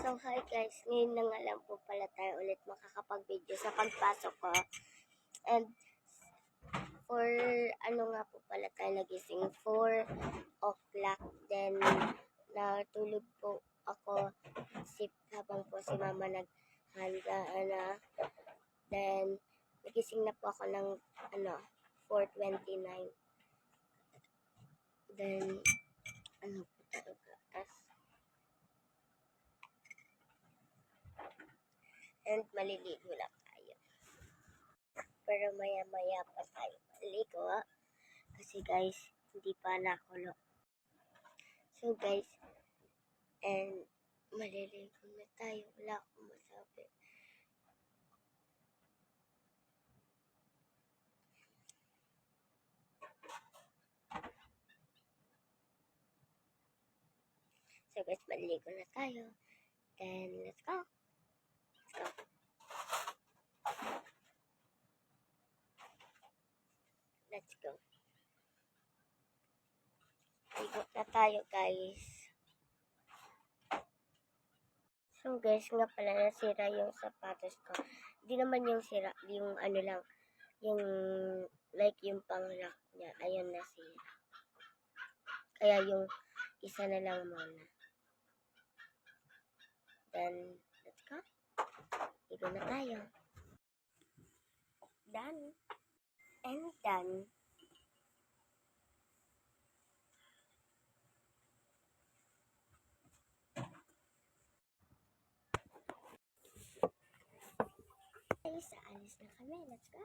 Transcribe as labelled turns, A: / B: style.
A: So, hi guys. Ngayon na nga lang po pala tayo ulit makakapag-video sa pagpasok ko. And, for ano nga po pala tayo nagising, 4 o'clock. Then, natulog po ako habang po si mama naghanda na. Then, nagising na po ako ng 4:29. Then, ano po talaga. And maliligo lang tayo. Pero maya-maya pa tayo maligo. Kasi guys, hindi pa nakulo. So guys, and maliligo na tayo. Wala akong masabi. So guys, maliligo na tayo. Then, let's go. Let's go. Ligo na tayo, guys. So, guys, nga pala nasira yung sapatos ko. Hindi naman yung sira, yung ano lang, yung like yung pang-lock niya. Ayun, nasira. Kaya yung isa na lang muna. Then, let's go. Ligo na tayo. Done. And done. Guys, alis na kami. Let's go.